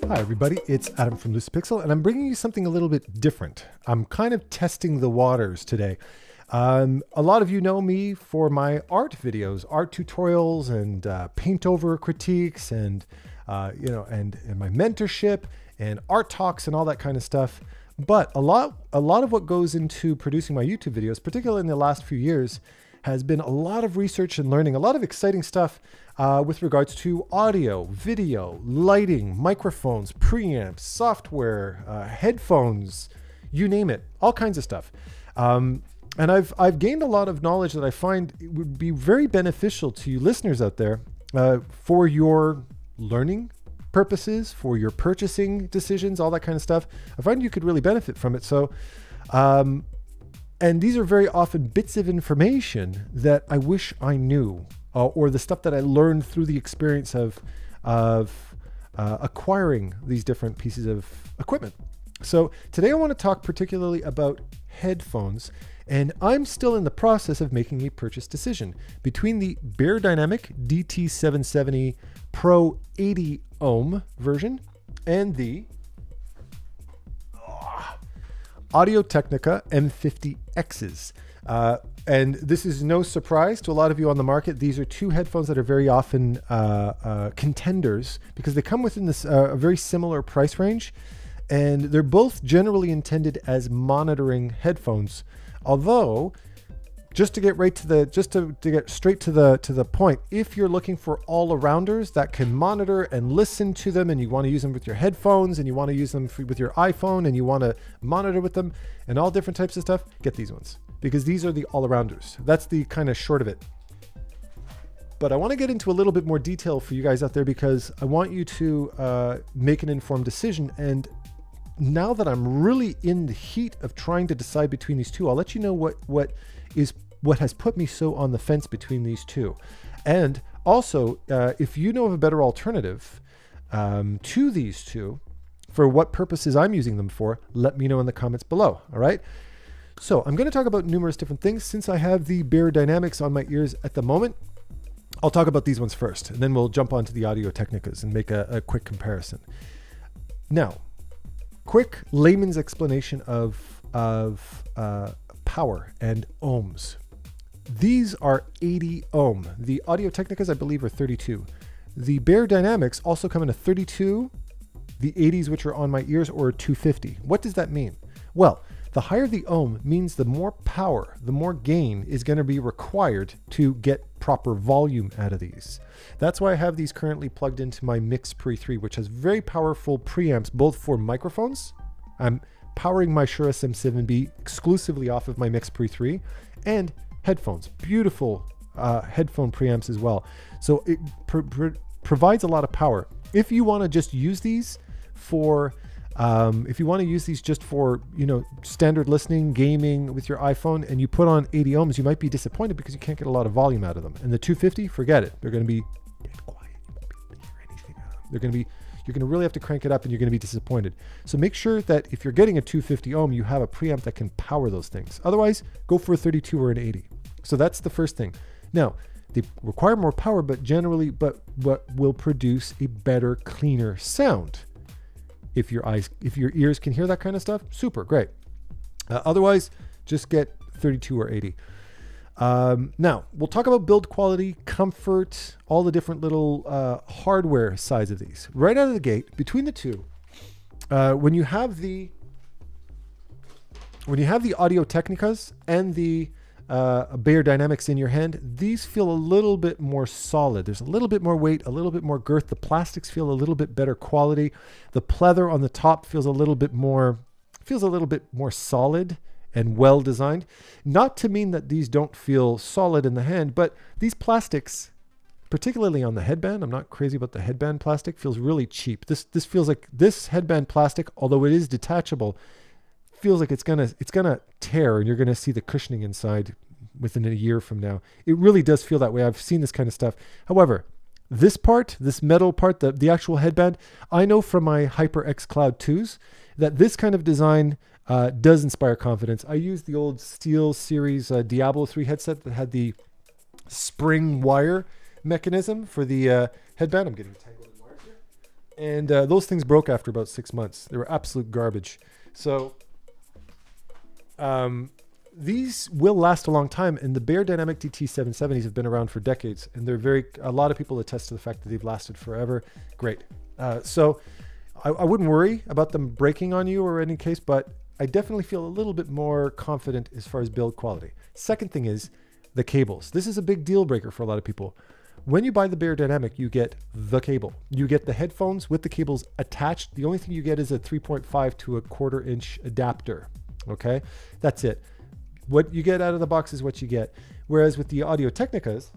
Hi everybody, it's Adam from LUCIDPIXUL, and I'm bringing you something a little bit different. I'm kind of testing the waters today. A lot of you know me for my art videos, art tutorials, and paint over critiques, and and my mentorship and art talks and all that kind of stuff. But a lot of what goes into producing my YouTube videos, particularly in the last few years, has been a lot of research and learning, a lot of exciting stuff with regards to audio, video, lighting, microphones, preamps, software, headphones, you name it, all kinds of stuff. And I've gained a lot of knowledge that I find it would be very beneficial to you listeners out there for your learning purposes, for your purchasing decisions, all that kind of stuff. I find you could really benefit from it. So, and these are very often bits of information that I wish I knew, or the stuff that I learned through the experience of acquiring these different pieces of equipment. So today I want to talk particularly about headphones, and I'm still in the process of making a purchase decision between the Beyerdynamic DT770 Pro 80 ohm version and the Technica ATH-M50x's. And this is no surprise to a lot of you on the market. These are two headphones that are very often contenders because they come within this a very similar price range, and they're both generally intended as monitoring headphones. Although, just to get right to the, to get straight to the point, if you're looking for all-arounders that can monitor and listen to them, and you want to use them with your headphones, and you want to use them with your iPhone, and you want to monitor with them, and all different types of stuff, get these ones, because these are the all-arounders. That's the kind of short of it. But I want to get into a little bit more detail for you guys out there, because I want you to make an informed decision. And now that I'm really in the heat of trying to decide between these two, I'll let you know what has put me so on the fence between these two. And also, if you know of a better alternative to these two, for what purposes I'm using them for, let me know in the comments below, all right? So I'm going to talk about numerous different things. Since I have the Beyerdynamics on my ears at the moment, I'll talk about these ones first, and then we'll jump onto the Audio Technicas and make a quick comparison. Now, quick layman's explanation of power and ohms. These are 80 ohm. The Audio Technicas, I believe, are 32. The Beyerdynamics also come in a 32, the 80s, which are on my ears, or 250. What does that mean? Well, the higher the ohm means the more power, the more gain is going to be required to get proper volume out of these. That's why I have these currently plugged into my Mix Pre 3, which has very powerful preamps, both for microphones. I'm powering my Shure SM7B exclusively off of my Mix Pre 3, and headphones, beautiful headphone preamps as well. So it provides a lot of power. If you want to just use these for, just for, standard listening, gaming with your iPhone, and you put on 80 ohms, you might be disappointed because you can't get a lot of volume out of them. And the 250, forget it. They're going to be dead quiet. You won't be able to hear anything out of them. They're going to be, you're going to really have to crank it up, and you're going to be disappointed. So make sure that if you're getting a 250 ohm, you have a preamp that can power those things. Otherwise, go for a 32 or an 80. So that's the first thing. Now, they require more power, but what will produce a better, cleaner sound. If your ears can hear that kind of stuff, super great. Otherwise, just get 32 or 80. Now, we'll talk about build quality, comfort, all the different little hardware sides of these. Right out of the gate, between the two, when you have the Audio Technicas and the Beyerdynamics in your hand, these feel a little bit more solid. There's a little bit more weight, a little bit more girth. The plastics feel a little bit better quality. The pleather on the top feels a little bit more solid and well designed. Not to mean that these don't feel solid in the hand, but these plastics, particularly on the headband, I'm not crazy about the headband plastic, feels really cheap. This feels like this headband plastic, although it is detachable, feels like it's gonna tear, and you're gonna see the cushioning inside within a year from now. It really does feel that way. I've seen this kind of stuff. However, this part, this metal part, the actual headband, I know from my HyperX Cloud 2s that this kind of design does inspire confidence. I used the old Steel Series Diablo 3 headset that had the spring wire mechanism for the headband. I'm getting tangled in wires here. And those things broke after about 6 months. They were absolute garbage. So these will last a long time, and the Beyerdynamic DT770s have been around for decades, and a lot of people attest to the fact that they've lasted forever. Great. So I wouldn't worry about them breaking on you or any case, but I definitely feel a little bit more confident as far as build quality. Second thing is the cables. This is a big deal breaker for a lot of people. When you buy the Beyerdynamic, you get the cable. You get the headphones with the cables attached. The only thing you get is a 3.5 to a 1/4 inch adapter. Okay, that's it. What you get out of the box is what you get. Whereas with the Audio-Technicas,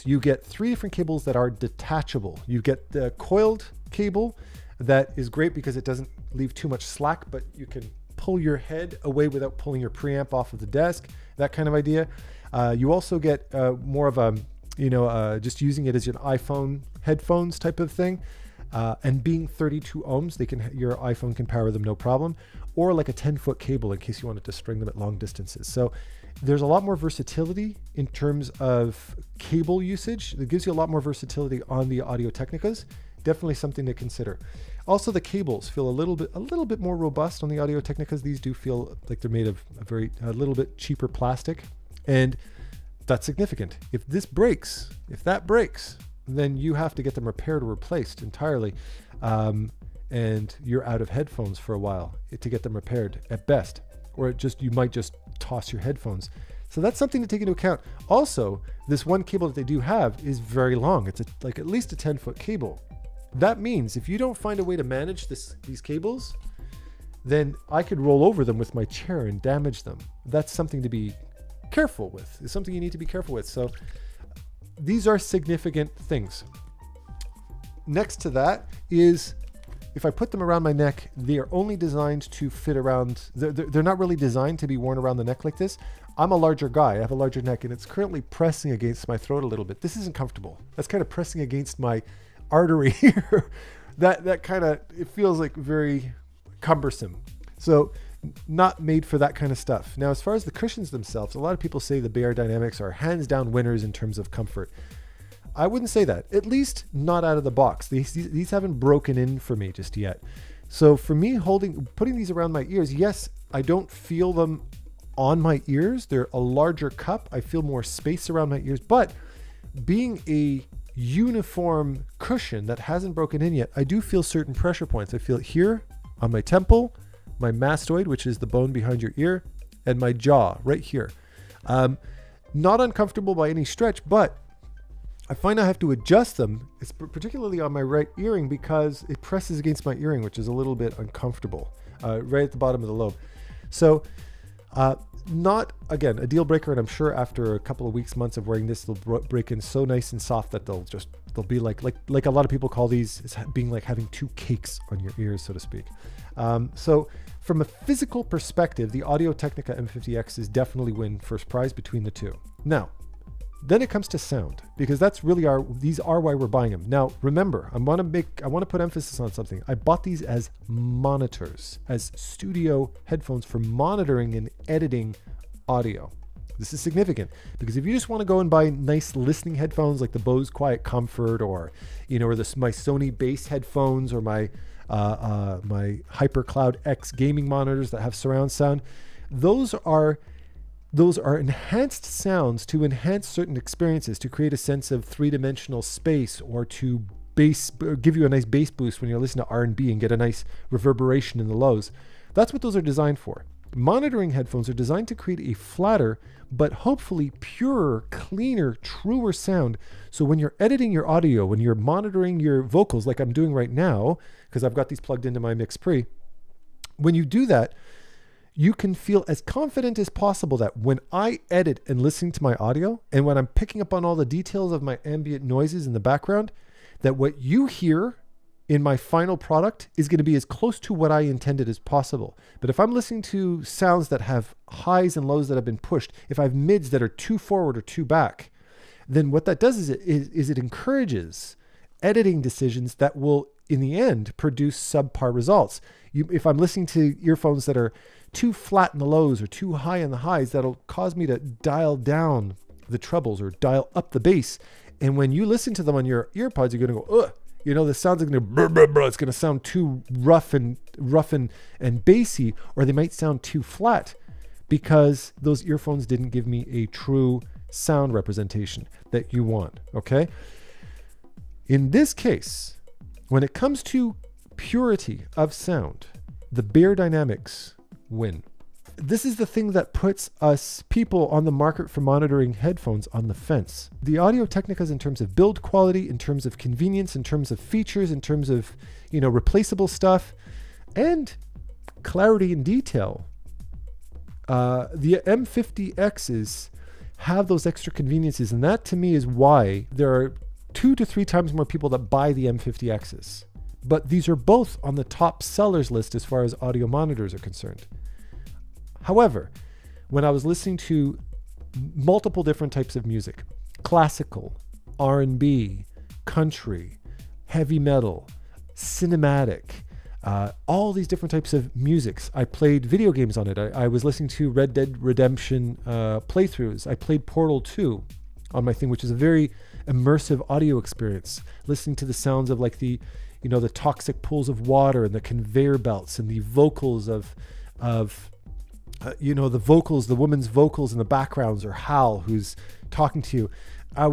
you get 3 different cables that are detachable. You get the coiled cable that is great because it doesn't leave too much slack, but you can pull your head away without pulling your preamp off of the desk, that kind of idea. You also get more of a, just using it as an iPhone headphones type of thing. And being 32 ohms, your iPhone can power them no problem, or like a 10-foot cable in case you wanted to string them at long distances. So there's a lot more versatility in terms of cable usage. It gives you a lot more versatility on the Audio-Technicas. Definitely something to consider. Also, the cables feel a little bit more robust on the Audio-Technicas. These do feel like they're made of a little bit cheaper plastic, and that's significant. If that breaks, then you have to get them repaired or replaced entirely. And you're out of headphones for a while to get them repaired at best, or you might just toss your headphones. So that's something to take into account. Also, this one cable that they do have is very long. It's like at least a 10-foot cable. That means if you don't find a way to manage these cables, then I could roll over them with my chair and damage them. That's something to be careful with. It's something you need to be careful with. So these are significant things. Next to that is, if I put them around my neck, they are only designed to fit around, they're not really designed to be worn around the neck like this. I'm a larger guy, I have a larger neck, and it's currently pressing against my throat a little bit. This isn't comfortable. That's kind of pressing against my artery here. that kind of, it feels like very cumbersome. So not made for that kind of stuff. Now, as far as the cushions themselves, a lot of people say the Beyerdynamics are hands down winners in terms of comfort. I wouldn't say that, at least not out of the box. These haven't broken in for me just yet. So for me, putting these around my ears, yes, I don't feel them on my ears. They're a larger cup. I feel more space around my ears, but being a uniform cushion that hasn't broken in yet, I do feel certain pressure points. I feel it here on my temple, my mastoid, which is the bone behind your ear, and my jaw right here. Not uncomfortable by any stretch, but I find I have to adjust them. It's particularly on my right earring because it presses against my earring, which is a little bit uncomfortable, right at the bottom of the lobe. So not, again, a deal breaker, and I'm sure after a couple of weeks, months of wearing this, they'll break in so nice and soft that they'll be like a lot of people call these as being like having 2 cakes on your ears, so to speak. So from a physical perspective, the Audio-Technica M50X is definitely win first prize between the two. Now, then it comes to sound, because that's really these are why we're buying them. Now, remember, I want to put emphasis on something. I bought these as monitors, as studio headphones for monitoring and editing audio. This is significant because if you just want to go and buy nice listening headphones like the Bose Quiet Comfort, or my Sony Bass headphones, or my HyperCloud X gaming monitors that have surround sound, those are enhanced sounds to enhance certain experiences, to create a sense of 3-dimensional space, or to give you a nice bass boost when you're listening to R&B and get a nice reverberation in the lows. That's what those are designed for. Monitoring headphones are designed to create a flatter, but hopefully purer, cleaner, truer sound. So when you're editing your audio, when you're monitoring your vocals like I'm doing right now, because I've got these plugged into my Mix Pre, when you do that, you can feel as confident as possible that when I edit and listen to my audio, and when I'm picking up on all the details of my ambient noises in the background, that what you hear in my final product is going to be as close to what I intended as possible. But if I'm listening to sounds that have highs and lows that have been pushed, if I have mids that are too forward or too back, then what that does is it encourages editing decisions that will, in the end, produce subpar results. If I'm listening to earphones that are too flat in the lows or too high in the highs, that'll cause me to dial down the trebles or dial up the bass. And when you listen to them on your earpods, you're going to go, ugh. You know, the sound's going to brr, brr, brr. It's going to sound too rough and bassy, or they might sound too flat because those earphones didn't give me a true sound representation that you want, okay? In this case, when it comes to purity of sound, the Beyerdynamics win. This is the thing that puts us people on the market for monitoring headphones on the fence. The Audio-Technicas, in terms of build quality, in terms of convenience, in terms of features, in terms of, you know, replaceable stuff, and clarity and detail, the M50Xs have those extra conveniences, and that to me is why there are 2 to 3 times more people that buy the M50Xs. But these are both on the top sellers list as far as audio monitors are concerned. However, when I was listening to multiple different types of music, classical, R&B, country, heavy metal, cinematic, all these different types of musics. I played video games on it. I was listening to Red Dead Redemption playthroughs. I played Portal 2 on my thing, which is a very immersive audio experience. Listening to the sounds of like the, you know, the toxic pools of water and the conveyor belts and the vocals of you know, the woman's vocals in the backgrounds, or Hal who's talking to you. I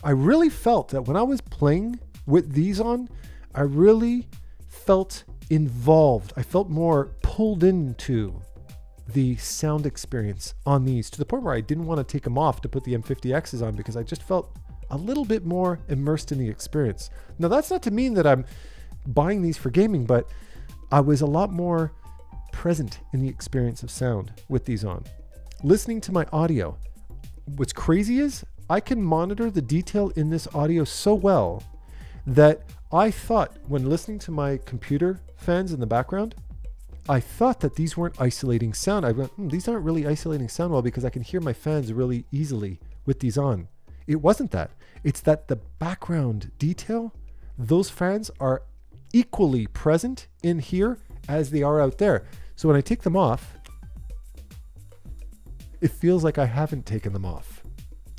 really felt that when I was playing with these on, I really felt involved. I felt more pulled into the sound experience on these, to the point where I didn't want to take them off to put the M50Xs on, because I just felt a little bit more immersed in the experience. Now, that's not to mean that I'm buying these for gaming, but I was a lot more present in the experience of sound with these on. Listening to my audio, what's crazy is I can monitor the detail in this audio so well that I thought, when listening to my computer fans in the background, I thought that these weren't isolating sound. I went, these aren't really isolating sound well, because I can hear my fans really easily with these on. It wasn't that. It's that the background detail, those fans are equally present in here as they are out there. So when I take them off, it feels like I haven't taken them off.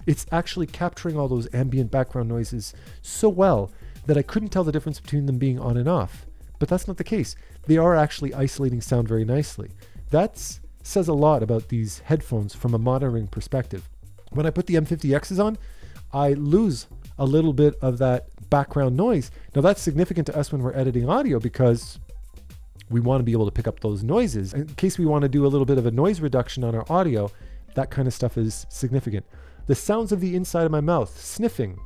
It's actually capturing all those ambient background noises so well that I couldn't tell the difference between them being on and off. But that's not the case. They are actually isolating sound very nicely. That says a lot about these headphones from a monitoring perspective. When I put the M50Xs on, I lose a little bit of that background noise. Now, that's significant to us when we're editing audio, because we want to be able to pick up those noises. In case we want to do a little bit of a noise reduction on our audio, that kind of stuff is significant. The sounds of the inside of my mouth, sniffing,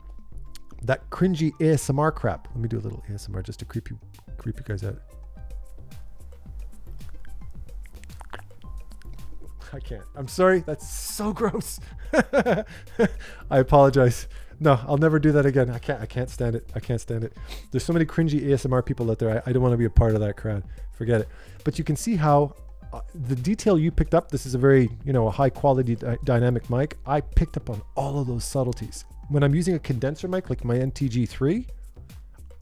that cringy ASMR crap. Let me do a little ASMR just to creep you guys out. I can't. I'm sorry. That's so gross. I apologize. No, I'll never do that again. I can't stand it. I can't stand it. There's so many cringy ASMR people out there. I don't want to be a part of that crowd. Forget it. But you can see how the detail you picked up, this is a very, you know, a high quality dynamic mic. I picked up on all of those subtleties. When I'm using a condenser mic like my NTG3,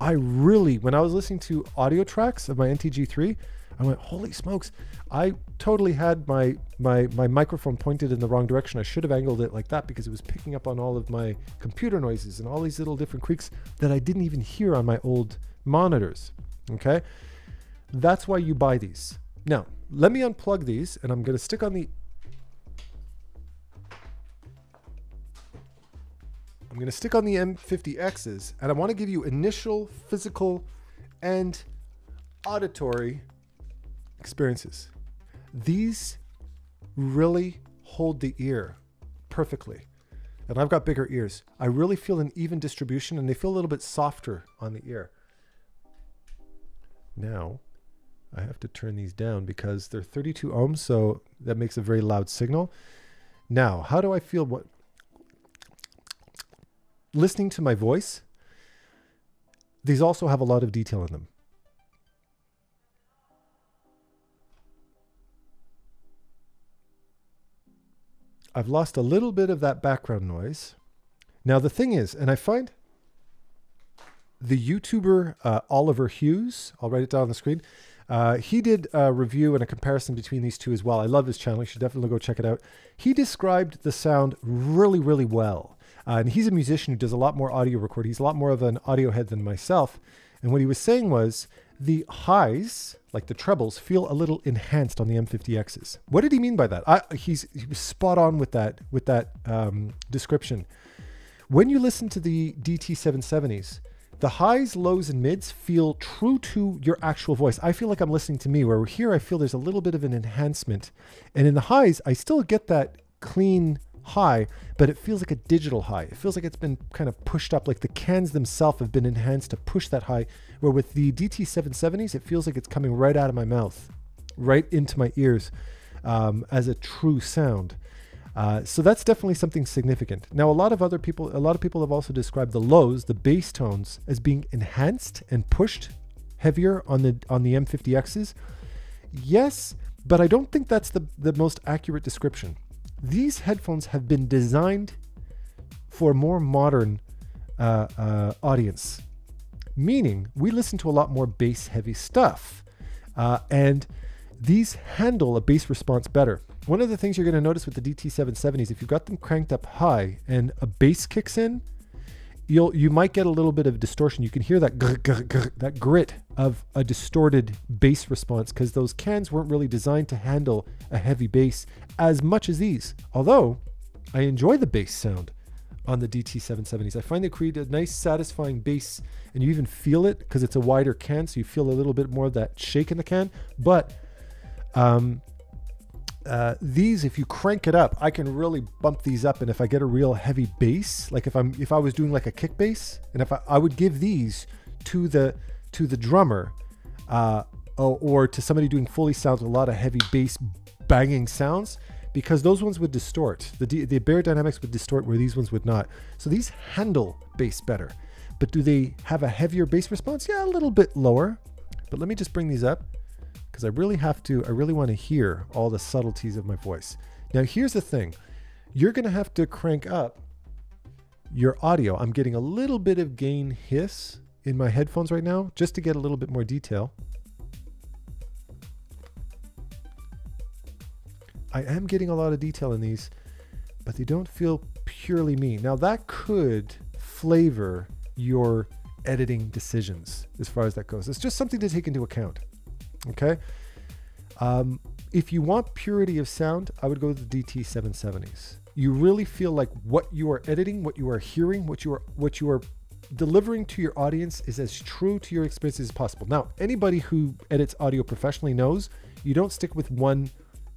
I really, when I was listening to audio tracks of my NTG3, I went, holy smokes. I totally had my microphone pointed in the wrong direction. I should have angled it like that, because it was picking up on all of my computer noises and all these little different creaks that I didn't even hear on my old monitors. Okay. That's why you buy these. Now, let me unplug these, and I'm going to stick on the M50Xs, and I want to give you initial physical and auditory experiences. These really hold the ear perfectly. And I've got bigger ears. I really feel an even distribution, and they feel a little bit softer on the ear. Now, I have to turn these down because they're 32 ohms, so that makes a very loud signal. Now, how do I feel listening to my voice? These also have a lot of detail in them. I've lost a little bit of that background noise. Now the thing is, and I find the YouTuber Oliver Hughes, I'll write it down on the screen, he did a review and a comparison between these two as well. I love his channel. You should definitely go check it out. He described the sound really, really well. And he's a musician who does a lot more audio recording. He's a lot more of an audio head than myself. And what he was saying was the highs, like the trebles, feel a little enhanced on the M50Xs. What did he mean by that? He was spot on with that description. When you listen to the DT770s, the highs, lows, and mids feel true to your actual voice. I feel like I'm listening to me, where here I feel there's a little bit of an enhancement. And in the highs, I still get that clean high, but it feels like a digital high. It feels like it's been kind of pushed up, like the cans themselves have been enhanced to push that high, where with the DT770s, it feels like it's coming right out of my mouth, right into my ears as a true sound. So that's definitely something significant. Now, a lot of people have also described the lows, the bass tones, as being enhanced and pushed heavier on the M50Xs. Yes, but I don't think that's the most accurate description. These headphones have been designed for a more modern audience, meaning we listen to a lot more bass-heavy stuff, and these handle a bass response better. One of the things you're going to notice with the DT770s, if you've got them cranked up high and a bass kicks in, you might get a little bit of distortion. You can hear that that grit of a distorted bass response, because those cans weren't really designed to handle a heavy bass as much as these. Although I enjoy the bass sound on the DT770s. I find they create a nice satisfying bass, and you even feel it because it's a wider can, so you feel a little bit more of that shake in the can. But these, if you crank it up, I can really bump these up. And if I get a real heavy bass, like if I was doing like a kick bass, and if I would give these to the drummer or to somebody doing Foley sounds with a lot of heavy bass banging sounds, because those ones would distort. The Beyerdynamics would distort where these ones would not. So these handle bass better. But do they have a heavier bass response? Yeah, a little bit lower. But let me just bring these up, because I really want to hear all the subtleties of my voice. Now, here's the thing. You're going to have to crank up your audio. I'm getting a little bit of gain hiss in my headphones right now, just to get a little bit more detail. I am getting a lot of detail in these, but they don't feel purely me. Now, that could flavor your editing decisions as far as that goes. It's just something to take into account. Okay. If you want purity of sound, I would go with the DT770s. You really feel like what you are editing, what you are hearing, what you are delivering to your audience is as true to your experience as possible. Now, anybody who edits audio professionally knows you don't stick with one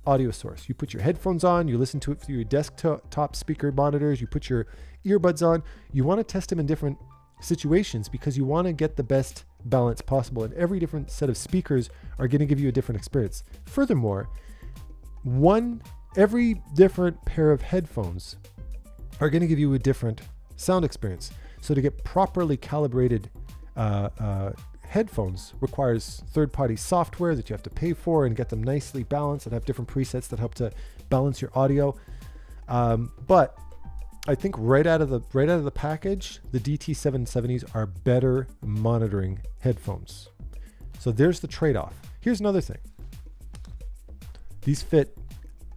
audio source. You put your headphones on, you listen to it through your desktop speaker monitors, you put your earbuds on. You want to test them in different situations because you want to get the best balance possible, and every different set of speakers are going to give you a different experience. Furthermore, every different pair of headphones are going to give you a different sound experience. So to get properly calibrated headphones requires third-party software that you have to pay for and get them nicely balanced and have different presets that help to balance your audio. But I think right out of the package, the DT770s are better monitoring headphones. So there's the trade-off. Here's another thing. These fit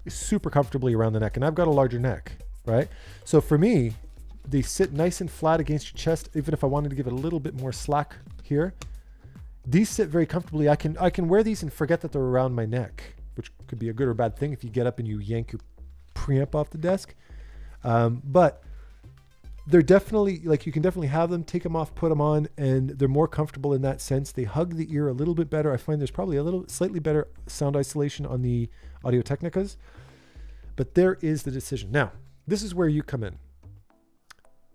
super comfortably around the neck, and I've got a larger neck, right? So for me, they sit nice and flat against your chest. Even if I wanted to give it a little bit more slack here, these sit very comfortably. I can wear these and forget that they're around my neck, which could be a good or bad thing if you get up and you yank your preamp off the desk. But they're definitely, like, you can definitely have them, take them off, put them on, and they're more comfortable in that sense. They hug the ear a little bit better. I find there's probably slightly better sound isolation on the Audio Technicas, but there is the decision. Now, this is where you come in.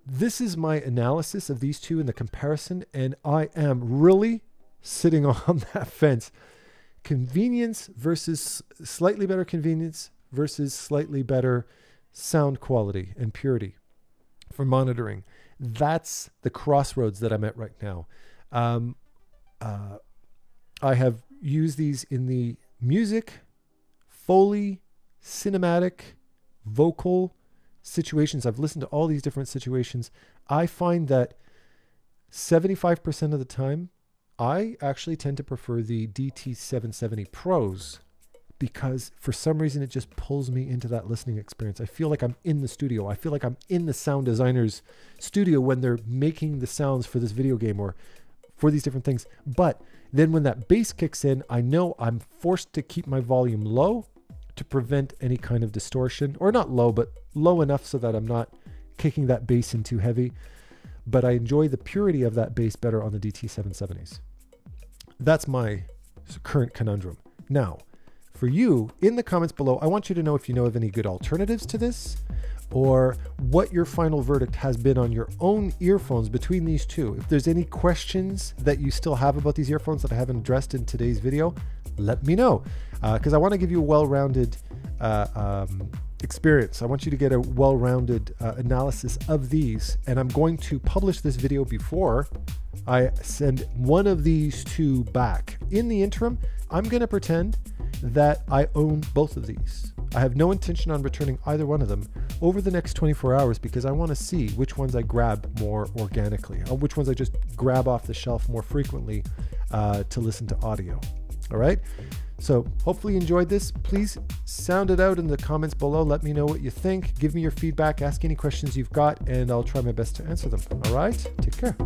This is my analysis of these two and the comparison, and I am really sitting on that fence. Convenience versus slightly better convenience versus slightly better sound quality and purity for monitoring. That's the crossroads that I'm at right now. I have used these in the music, Foley, cinematic, vocal situations. I've listened to all these different situations. I find that 75% of the time, I actually tend to prefer the DT770 Pros because for some reason it just pulls me into that listening experience. I feel like I'm in the studio. I feel like I'm in the sound designer's studio when they're making the sounds for this video game or for these different things. But then when that bass kicks in, I know I'm forced to keep my volume low to prevent any kind of distortion, or not low, but low enough so that I'm not kicking that bass in too heavy. But I enjoy the purity of that bass better on the DT770s. That's my current conundrum. Now, for you, in the comments below, I want you to know if you know of any good alternatives to this, or what your final verdict has been on your own earphones between these two. If there's any questions that you still have about these earphones that I haven't addressed in today's video, let me know, because I want to give you a well-rounded experience. I want you to get a well-rounded analysis of these, and I'm going to publish this video before I send one of these two back. In the interim, I'm going to pretend that I own both of these. I have no intention on returning either one of them over the next 24 hours because I want to see which ones I grab more organically, or which ones I just grab off the shelf more frequently to listen to audio. All right. So hopefully you enjoyed this. Please sound it out in the comments below. Let me know what you think. Give me your feedback. Ask any questions you've got, and I'll try my best to answer them. All right. Take care.